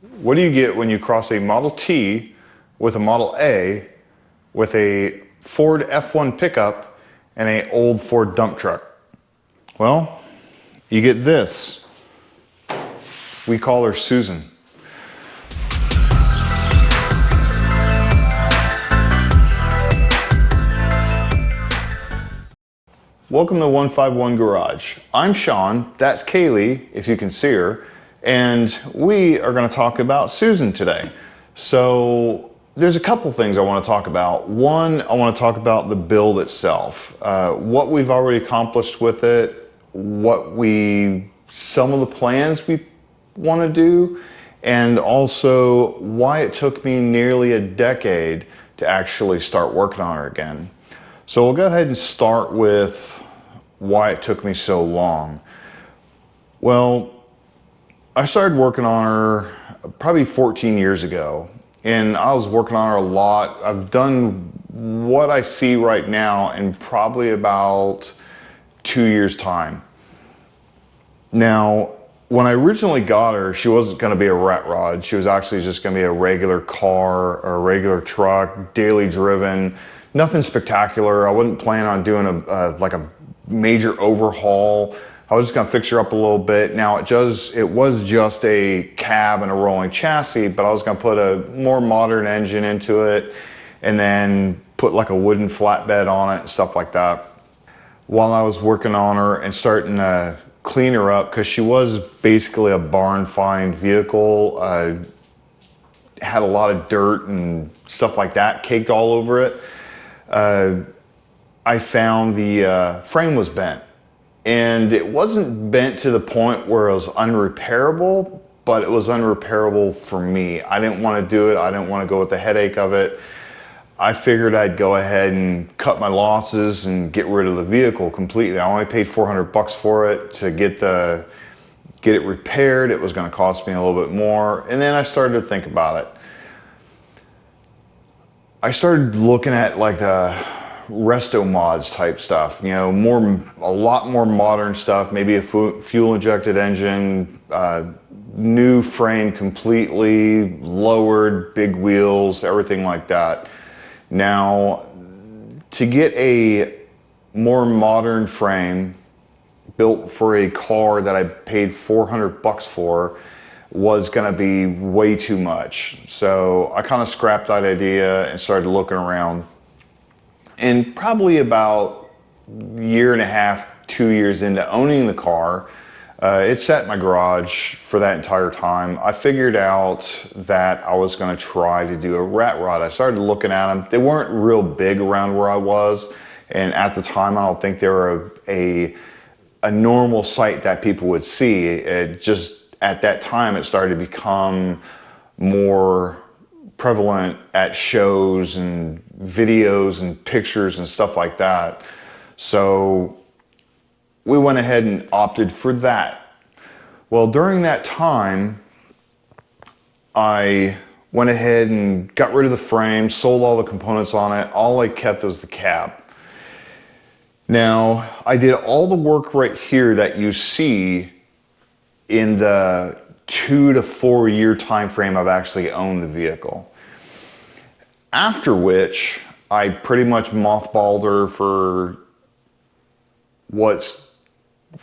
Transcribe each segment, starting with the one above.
What do you get when you cross a Model T with a Model A with a Ford F1 pickup and an old Ford dump truck? Well, you get this. We call her Susan. Welcome to 151 Garage. I'm Sean, that's Kaylee, if you can see her, and we are going to talk about Susan today. So there's a couple things I want to talk about. One, I want to talk about the build itself, what we've already accomplished with it, some of the plans we want to do, and also why it took me nearly a decade to actually start working on her again. So we'll go ahead and start with why it took me so long. Well, I started working on her probably 14 years ago, and I was working on her a lot. I've done what I see right now in probably about 2 years' time. Now, when I originally got her, she wasn't going to be a rat rod. She was actually just going to be a regular car or a regular truck, daily driven, nothing spectacular. I wasn't planning on doing like a major overhaul. I was just going to fix her up a little bit. Now it was just a cab and a rolling chassis, but I was going to put a more modern engine into it and then put like a wooden flatbed on it and stuff like that. While I was working on her and starting to clean her up, because she was basically a barn find vehicle, had a lot of dirt and stuff like that caked all over it. I found the frame was bent, and it wasn't bent to the point where it was unrepairable, but it was unrepairable for me. I didn't want to do it. I didn't want to go with the headache of it. I figured I'd go ahead and cut my losses and get rid of the vehicle completely. I only paid $400 for it to get it repaired. It was going to cost me a little bit more, and then I started to think about it. I started looking at like the resto mods type stuff, you know, a lot more modern stuff, maybe a fuel injected engine, new frame completely, lowered, big wheels, everything like that. Now, to get a more modern frame built for a car that I paid $400 for was going to be way too much. So I kind of scrapped that idea and started looking around. And probably about a year and a half, 2 years into owning the car, it sat in my garage for that entire time. I figured out that I was going to try to do a rat rod. I started looking at them. They weren't real big around where I was, and at the time I don't think they were a normal sight that people would see. It just, at that time, it started to become more prevalent at shows and videos and pictures and stuff like that. So we went ahead and opted for that. Well, during that time, I went ahead and got rid of the frame, sold all the components on it. All I kept was the cab. Now, I did all the work right here that you see in the 2 to 4 year time frame I've actually owned the vehicle. After which, I pretty much mothballed her for what's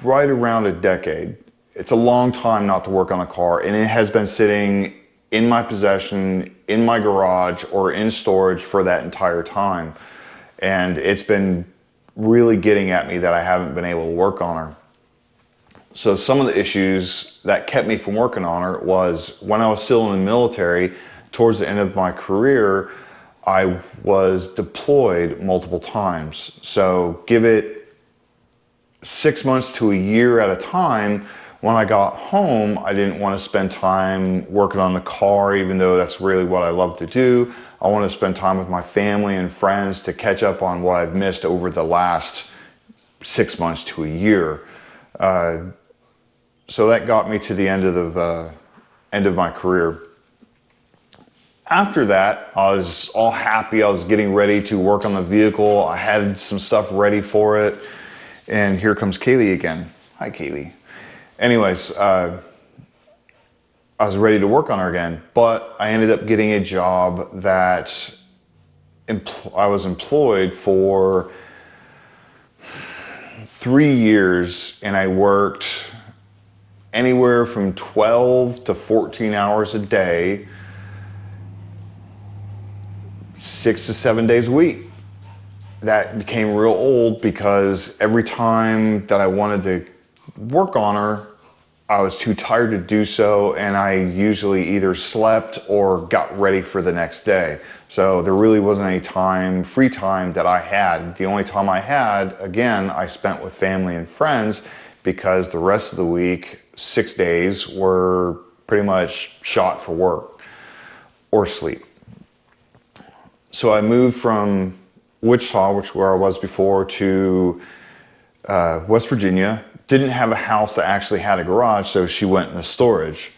right around a decade. It's a long time not to work on a car, and it has been sitting in my possession, in my garage, or in storage for that entire time. And it's been really getting at me that I haven't been able to work on her. So some of the issues that kept me from working on her was when I was still in the military, towards the end of my career, I was deployed multiple times. So give it 6 months to a year at a time. When I got home, I didn't want to spend time working on the car, even though that's really what I love to do. I want to spend time with my family and friends to catch up on what I've missed over the last 6 months to a year. So that got me to the end of my career. After that, I was all happy. I was getting ready to work on the vehicle. I had some stuff ready for it. And here comes Kaylee again. Hi, Kaylee. Anyways, I was ready to work on her again, but I ended up getting a job that I was employed for 3 years, and I worked anywhere from 12 to 14 hours a day, 6 to 7 days a week. That became real old because every time that I wanted to work on her, I was too tired to do so, and I usually either slept or got ready for the next day. So there really wasn't any time, free time that I had. The only time I had, again, I spent with family and friends, because the rest of the week, 6 days, were pretty much shot for work or sleep. So I moved from Wichita, which is where I was before, to West Virginia. Didn't have a house that actually had a garage, so she went in the storage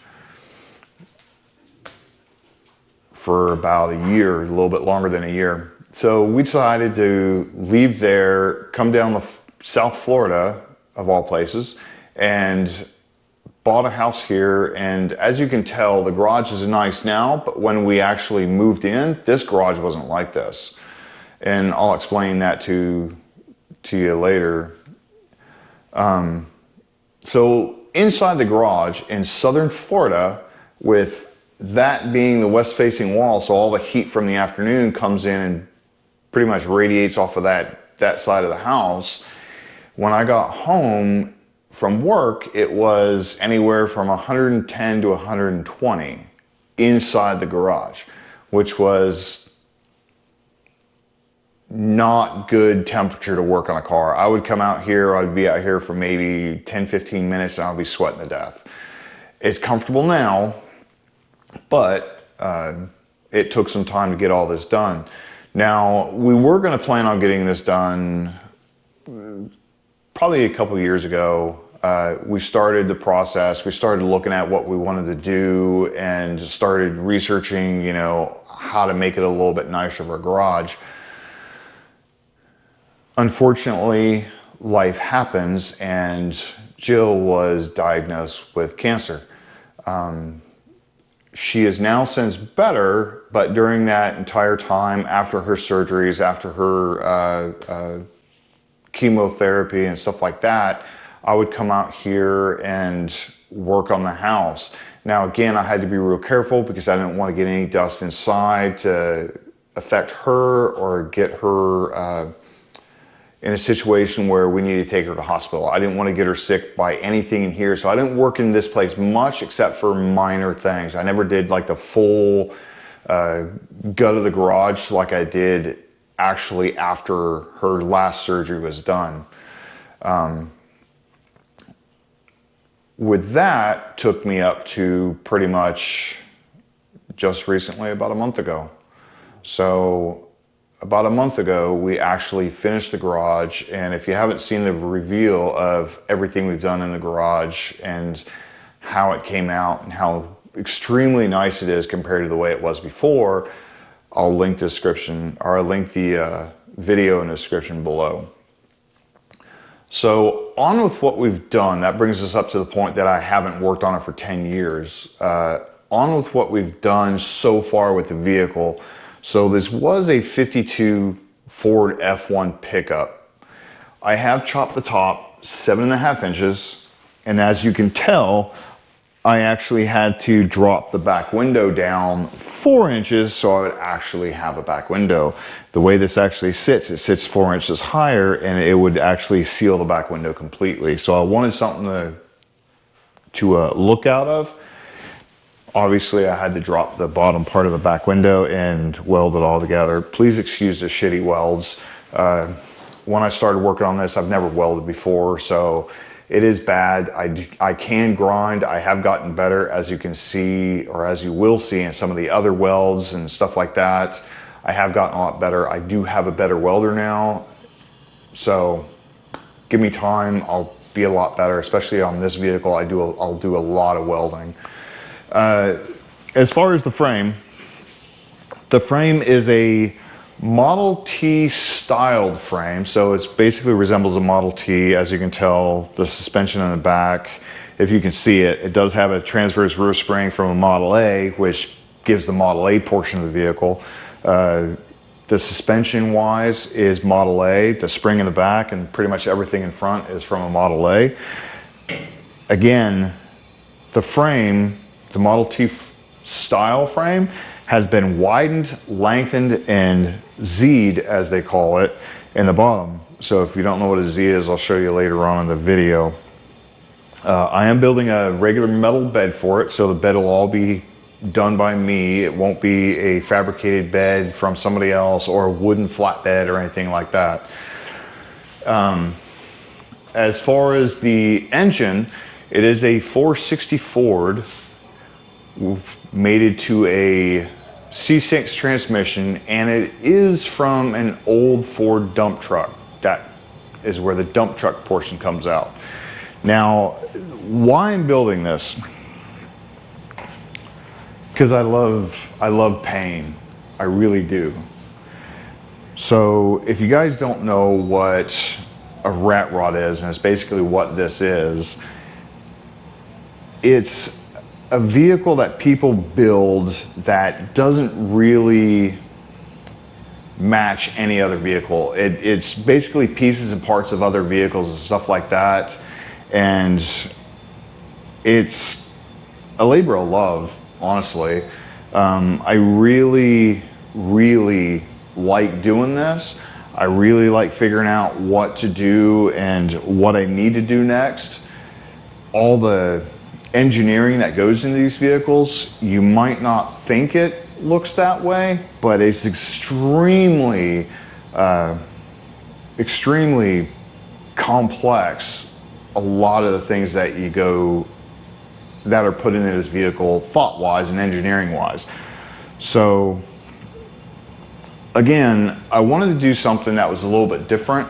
for about a year, a little bit longer than a year. So we decided to leave there, come down to South Florida, of all places, and bought a house here. And as you can tell, the garage is nice now, but when we actually moved in, this garage wasn't like this. And I'll explain that to you later. So inside the garage in southern Florida, with that being the west facing wall, so all the heat from the afternoon comes in and pretty much radiates off of that side of the house. When I got home from work, it was anywhere from 110 to 120 inside the garage, which was not good temperature to work on a car. I would come out here, I'd be out here for maybe 10, 15 minutes, and I'll be sweating to death. It's comfortable now, but it took some time to get all this done. Now, we were gonna plan on getting this done probably a couple years ago. We started the process, we started looking at what we wanted to do, and started researching, you know, how to make it a little bit nicer for a garage. Unfortunately, life happens, and Jill was diagnosed with cancer. She is now since better, but during that entire time, after her surgeries, after her chemotherapy and stuff like that, I would come out here and work on the house. Now, again, I had to be real careful because I didn't want to get any dust inside to affect her or get her in a situation where we needed to take her to the hospital. I didn't want to get her sick by anything in here, so I didn't work in this place much except for minor things. I never did like the full gut of the garage like I did actually after her last surgery was done. With that, took me up to pretty much just recently, about a month ago. So about a month ago, we actually finished the garage, and if you haven't seen the reveal of everything we've done in the garage and how it came out and how extremely nice it is compared to the way it was before, I'll link the description, or I'll link the video in the description below. So on with what we've done, that brings us up to the point that I haven't worked on it for 10 years. On with what we've done so far with the vehicle. So this was a 52 Ford F1 pickup. I have chopped the top 7.5 inches, and as you can tell, I actually had to drop the back window down 4 inches so I would actually have a back window. The way this actually sits, it sits 4 inches higher, and it would actually seal the back window completely. So I wanted something to look out of. Obviously, I had to drop the bottom part of the back window and weld it all together. Please excuse the shitty welds. When I started working on this, I've never welded before, so it is bad. I can grind. I have gotten better, as you can see, or as you will see in some of the other welds and stuff like that. I have gotten a lot better. I do have a better welder now, so give me time. I'll be a lot better, especially on this vehicle. I'll do a lot of welding. As far as the frame is a Model T styled frame, so it basically resembles a Model T. As you can tell, the suspension in the back if you can see it, it does have a transverse rear spring from a Model A, which gives the Model A portion of the vehicle. The suspension wise is Model A, the spring in the back and pretty much everything in front is from a Model A. Again, the frame, the Model T style frame, has been widened, lengthened, and Z'd, as they call it, in the bottom. So if you don't know what a Z is, I'll show you later on in the video. I am building a regular metal bed for it, so the bed will all be done by me. It won't be a fabricated bed from somebody else or a wooden flatbed or anything like that. As far as the engine, it is a 460 Ford mated to a C6 transmission, and it is from an old Ford dump truck. That is where the dump truck portion comes out. Now, why I'm building this? Because I love pain. I really do. So if you guys don't know what a rat rod is, and it's basically what this is, it's a vehicle that people build that doesn't really match any other vehicle. It's basically pieces and parts of other vehicles and stuff like that. And it's a labor of love, honestly. I really, really like doing this. I really like figuring out what to do and what I need to do next. All the engineering that goes into these vehicles, you might not think it looks that way, but it's extremely, extremely complex. A lot of the things that that are put into this vehicle thought-wise and engineering-wise. So again, I wanted to do something that was a little bit different.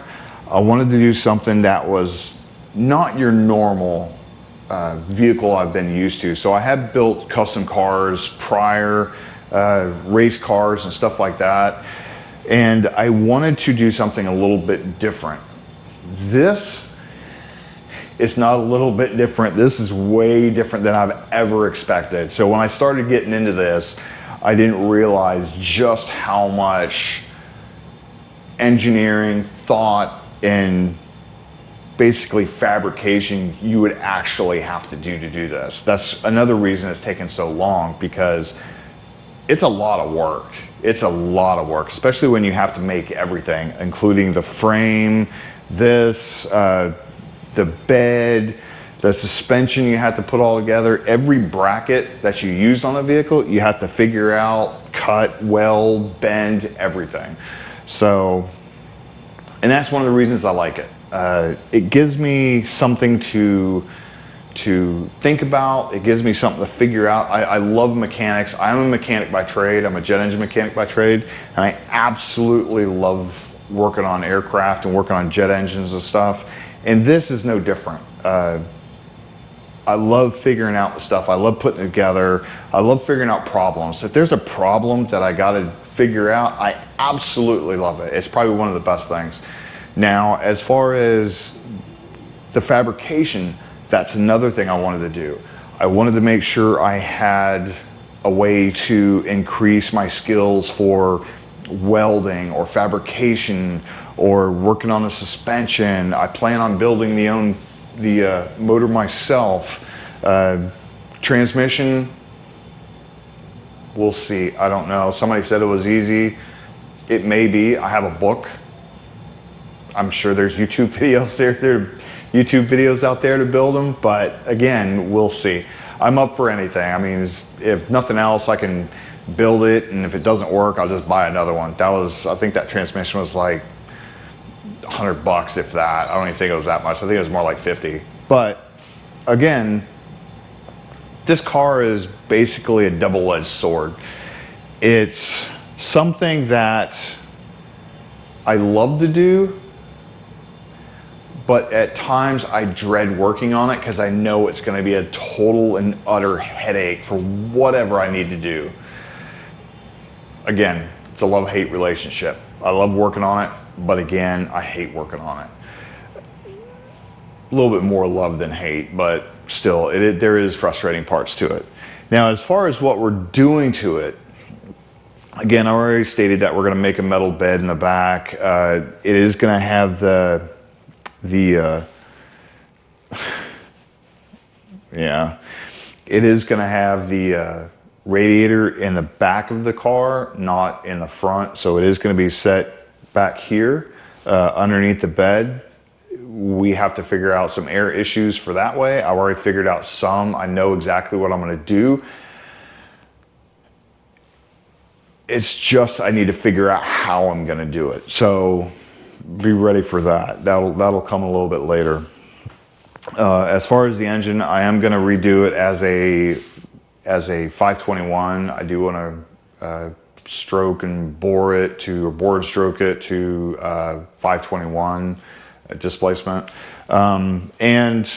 I wanted to do something that was not your normal vehicle I've been used to. So I have built custom cars prior, race cars and stuff like that. And I wanted to do something a little bit different. This is not a little bit different. This is way different than I've ever expected. So when I started getting into this, I didn't realize just how much engineering, thought, and basically fabrication you would actually have to do this. That's another reason it's taken so long, because it's a lot of work. It's a lot of work, especially when you have to make everything, including the frame, this, the bed, the suspension you have to put all together. Every bracket that you use on the vehicle, you have to figure out, cut, weld, bend, everything. So, and that's one of the reasons I like it. It gives me something to think about. It gives me something to figure out. I love mechanics. I'm a mechanic by trade. I'm a jet engine mechanic by trade, and I absolutely love working on aircraft and working on jet engines and stuff. And this is no different. I love figuring out the stuff. I love putting it together. I love figuring out problems. If there's a problem that I got to figure out, I absolutely love it. It's probably one of the best things. Now, as far as the fabrication, that's another thing I wanted to do. I wanted to make sure I had a way to increase my skills for welding or fabrication or working on the suspension. I plan on building the motor myself. Transmission, we'll see. I don't know. Somebody said it was easy. It may be. I have a book. I'm sure there's YouTube videos YouTube videos out there to build them, but again, we'll see. I'm up for anything. I mean, if nothing else, I can build it, and if it doesn't work, I'll just buy another one. I think that transmission was like $100, if that. I don't even think it was that much. I think it was more like 50. But again, this car is basically a double-edged sword. It's something that I love to do, but at times I dread working on it because I know it's going to be a total and utter headache for whatever I need to do. Again, it's a love-hate relationship. I love working on it, but again, I hate working on it. A little bit more love than hate, but still, there is frustrating parts to it. Now, as far as what we're doing to it, again, I already stated that we're going to make a metal bed in the back. It is going to have it is going to have the radiator in the back of the car, not in the front. So it is going to be set back here underneath the bed. We have to figure out some air issues for that way. I've already figured out some. I know exactly what I'm going to do. It's just I need to figure out how I'm going to do it. So be ready for that. That'll come a little bit later. As far as the engine, I am going to redo it as a 521. I do want to stroke and bore and stroke it to 521 displacement, and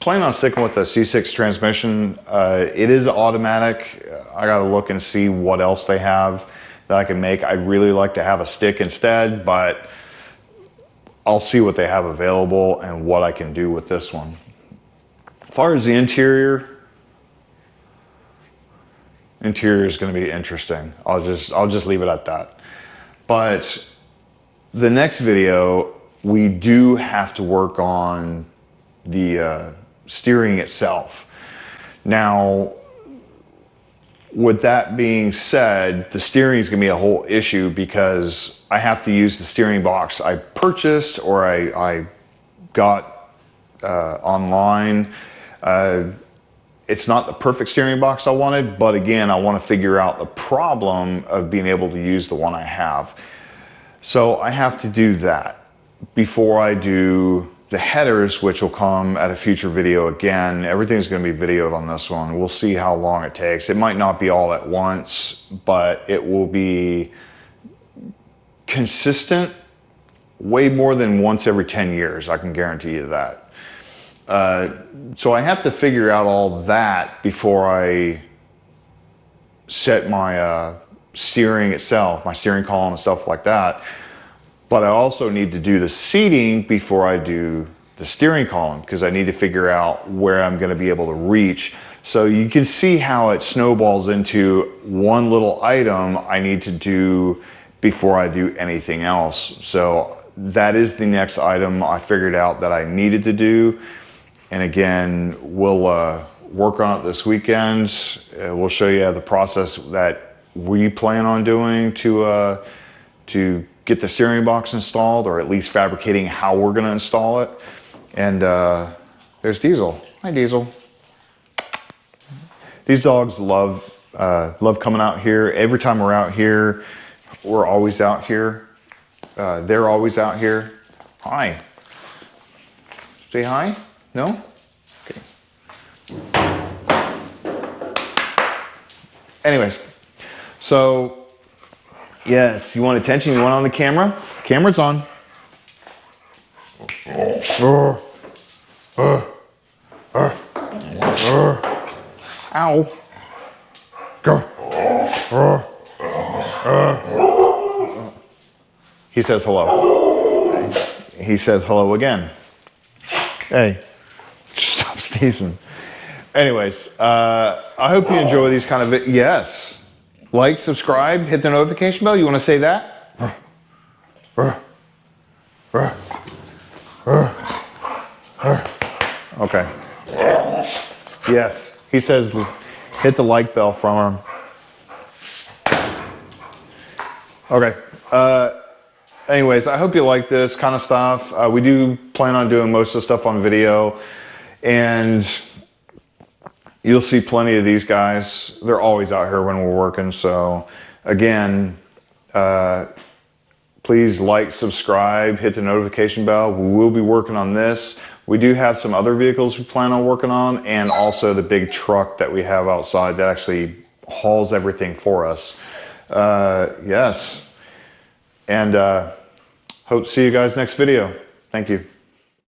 plan on sticking with the C6 transmission. It is automatic. I got to look and see what else they have that I can make. I'd really like to have a stick instead, but I'll see what they have available and what I can do with this one. As far as the interior is going to be interesting. I'll just leave it at that. But the next video, we do have to work on the steering itself. Now, with that being said, the steering is going to be a whole issue because I have to use the steering box I purchased or I got online. It's not the perfect steering box I wanted, but again, I want to figure out the problem of being able to use the one I have. So I have to do that before I do the headers, which will come at a future video again. Everything's going to be videoed on this one. We'll see how long it takes. It might not be all at once, but it will be consistent way more than once every 10 years. I can guarantee you that. So I have to figure out all that before I set my steering itself, my steering column and stuff like that. But I also need to do the seating before I do the steering column because I need to figure out where I'm going to be able to reach. So you can see how it snowballs into one little item I need to do before I do anything else. So that is the next item I figured out that I needed to do. And again, we'll work on it this weekend. We'll show you the process that we plan on doing to get the steering box installed, or at least fabricating how we're going to install it. And there's Diesel. Hi, Diesel. These dogs love coming out here. Every time we're out here, we're always out here. They're always out here. Hi. Say hi? No? Okay. Anyways, so yes, you want attention? You want on the camera? Camera's on. Ow. Go. He says hello. He says hello again. Hey, stop sneezing. Anyways, I hope you enjoy these kind of yes. Like, subscribe, hit the notification bell. You want to say that? Okay. Yes, he says hit the like bell from him. Okay. Anyways, I hope you like this kind of stuff. We do plan on doing most of the stuff on video, and you'll see plenty of these guys. They're always out here when we're working. So again, please like, subscribe, hit the notification bell. We will be working on this. We do have some other vehicles we plan on working on, and also the big truck that we have outside that actually hauls everything for us. Yes. And hope to see you guys next video. Thank you.